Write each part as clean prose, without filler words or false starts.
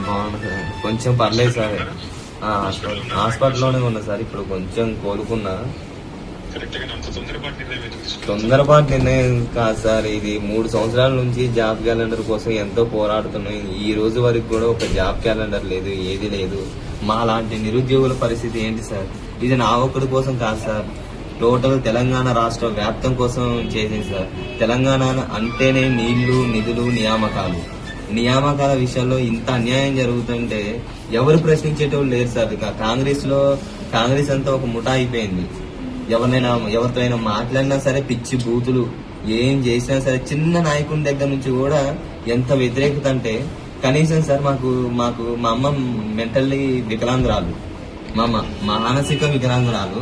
బాగుంది సార్, కొంచెం పర్లేదు సార్. హాస్పిటల్లోనే ఉన్నా సార్, ఇప్పుడు కొంచెం కోలుకున్నా. తొందరపాటు నిర్ణయం కాదు సార్, ఇది 3 సంవత్సరాల నుంచి జాబ్ క్యాలెండర్ కోసం ఎంతో పోరాడుతున్నాం. ఈ రోజు వరకు కూడా ఒక జాబ్ క్యాలెండర్ లేదు, ఏది లేదు. మా లాంటి నిరుద్యోగుల పరిస్థితి ఏంటి సార్? ఇది నా ఒక్కడి కోసం కాదు సార్, టోటల్ తెలంగాణ రాష్ట్ర వ్యాప్తం కోసం చేసింది సార్. తెలంగాణ అంటేనే నీళ్లు, నిధులు, నియామకాల విషయంలో ఇంత అన్యాయం జరుగుతుంటే ఎవరు ప్రశ్నించేటోళ్ళు లేరు సార్. ఇక కాంగ్రెస్ అంతా ఒక ముఠా అయిపోయింది. ఎవరితో అయినా మాట్లాడినా సరే పిచ్చి బూతులు, ఏం చేసినా సరే. చిన్న నాయకుడి దగ్గర నుంచి కూడా ఎంత వ్యతిరేకత అంటే, కనీసం సార్ మాకు మా అమ్మ మెంటల్లీ వికలాంగురాలు, మా మానసిక వికలాంగురాలు,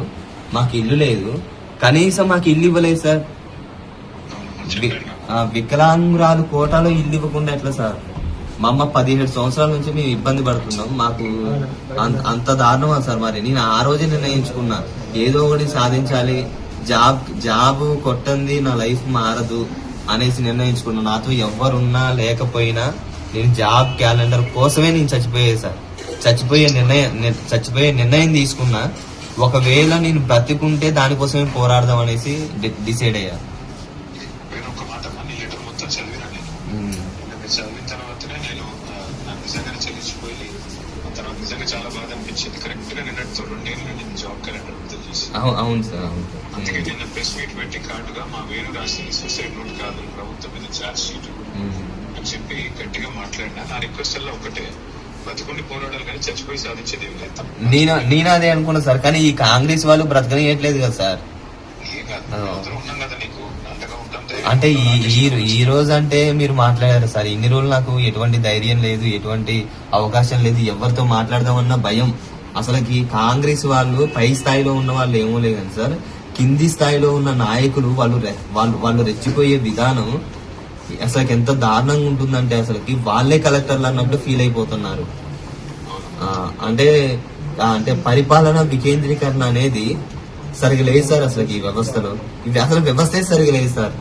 మాకు ఇల్లు లేదు, కనీసం మాకు ఇల్లు ఇవ్వలేదు సార్. వికలాంగురాలు కోటాలో ఇల్లు ఇవ్వకుండా ఎట్లా సార్? మా అమ్మ 17 సంవత్సరాల నుంచి మేము ఇబ్బంది పడుతున్నాం. మాకు అంత దారుణమా సార్? మరి నేను ఆ రోజే నిర్ణయించుకున్నా, ఏదో ఒకటి సాధించాలి, జాబ్ కొట్టంది నా లైఫ్ మారదు అనేసి నిర్ణయించుకున్నా. నాతో ఎవరున్నా లేకపోయినా నేను జాబ్ క్యాలెండర్ కోసమే నేను చచ్చిపోయే సార్. చచ్చిపోయే నిర్ణయం తీసుకున్నా. ఒకవేళ నేను బ్రతికుంటే దానికోసమే పోరాడదాం అనేసి డిసైడ్ అయ్యా. చదివిన తర్వాతనే నేను నాకు నిజంగా చెల్లించిపోయి తర్వాత నిజంగా చాలా బాధ అనిపించింది. కరెక్ట్ గా నిన్నటితో 2 ఏళ్ళు నేను జాబ్ క్యాలెండర్ విడుదల చేసి, అవును సార్. అందుకే నిన్న ప్రెస్ మీట్ పెట్టి కార్డుగా మా వేణు రాసిన సూసైడ్ నోట్ కాదు, ప్రభుత్వం మీద ఛార్జ్ షీట్ అని చెప్పి గట్టిగా మాట్లాడినా. నా రిక్వెస్ట్ అలా ఒకటే, బతుకుండి పోరాడాలి కానీ చచ్చిపోయి సాధించేది ఏమి లేదు. నేను అదే అనుకున్నా సార్, కానీ ఈ కాంగ్రెస్ వాళ్ళు బ్రతకనియట్లేదు కదా సార్. ఉన్నాం కదా నీకు అంతగా ఉంటాం. అంటే ఈ రోజు అంటే మీరు మాట్లాడారు సార్, ఇన్ని రోజులు నాకు ఎటువంటి ధైర్యం లేదు, ఎటువంటి అవకాశం లేదు, ఎవరితో మాట్లాడదామన్న భయం. అసలుకి కాంగ్రెస్ వాళ్ళు పై స్థాయిలో ఉన్న వాళ్ళు ఏమో లేదని సార్, కింది స్థాయిలో ఉన్న నాయకులు వాళ్ళు రెచ్చిపోయే విధానం అసలు ఎంత దారుణంగా ఉంటుందంటే, అసలుకి వాళ్ళే కలెక్టర్లు అన్నట్టు ఫీల్ అయిపోతున్నారు. అంటే పరిపాలన వికేంద్రీకరణ అనేది సరిగా లేదు సార్. అసలు ఈ వ్యవస్థలో అసలు వ్యవస్థే సరిగా లేదు సార్.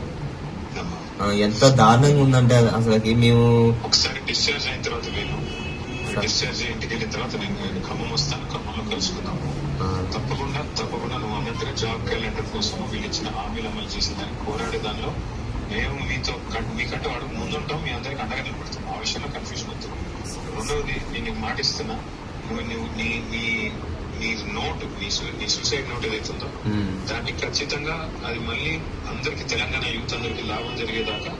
ఎంత దారుణంగా ఉందంటే అసలుకి మేము ఒకసారి డిశ్చార్జ్ అయిన తర్వాత డిశ్చార్జ్ ఇంటికి వెళ్ళిన తర్వాత నేను ఖమ్మం వస్తాను, ఖమ్మంలో కలుసుకుందాం. తప్పకుండా నువ్వు అన్నట్టుగా జాబ్ క్యాలెండర్ కోసం వీళ్ళు ఇచ్చిన హామీలు అమలు చేసిందని పోరాడే దానిలో మేము మీకంటే వాడు ముందుంటాం, మీ అందరికి అండగా నిలబడతాం. ఆ విషయంలో కన్ఫ్యూజన్ వస్తుంది. రెండవది, నేను మాటిస్తున్నా, నువ్వు నీ నోట్, నీ సూసైడ్ నోట్ ఏదైతుందో దాన్ని ఖచ్చితంగా అది మళ్ళీ అందరికి, తెలంగాణ యూత్ అందరికి లాభం జరిగేదాకా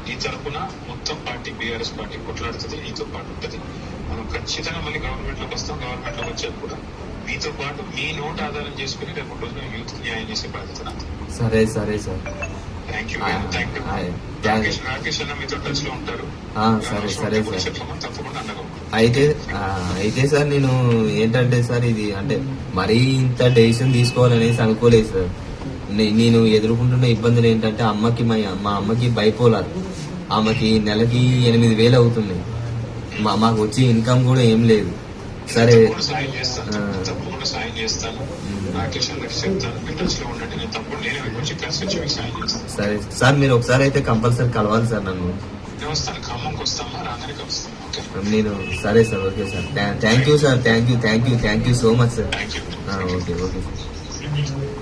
నీ తరఫున మొత్తం పార్టీ, బీఆర్ఎస్ పార్టీ కొట్లాడుతుంది, నీతో పాటు ఉంటుంది. మనం ఖచ్చితంగా మళ్ళీ గవర్నమెంట్ లోకి వస్తాం. గవర్నమెంట్ లోకి వచ్చాక కూడా మీతో పాటు మీ నోట్ ఆధారం చేసుకుని రేపు రోజు యూత్ న్యాయం చేసే బాధ్యత నాకు. సరే సార్. Thank you. రాకేష్ అన్న మీతో టచ్ లో ఉంటారు. సరే సార్. తప్పకుండా అండగా. అయితే సార్ నేను ఏంటంటే సార్, ఇది అంటే మరీ ఇంత డెసిషన్ తీసుకోవాలనేసి అనుకోలేదు సార్. నేను ఎదుర్కొంటున్న ఇబ్బందులు ఏంటంటే, మా అమ్మకి బైపోలార్, ఆమెకి నెలకి 8,000 అవుతుంది. మాకు వచ్చే ఇన్కమ్ కూడా ఏం లేదు. సరే సరే సార్, మీరు ఒకసారి అయితే కంపల్సరీ కలవాలి సార్ నన్ను. నేను సరే sir. Okay sir. Thank you sir. Thank you so much sir. Okay sir.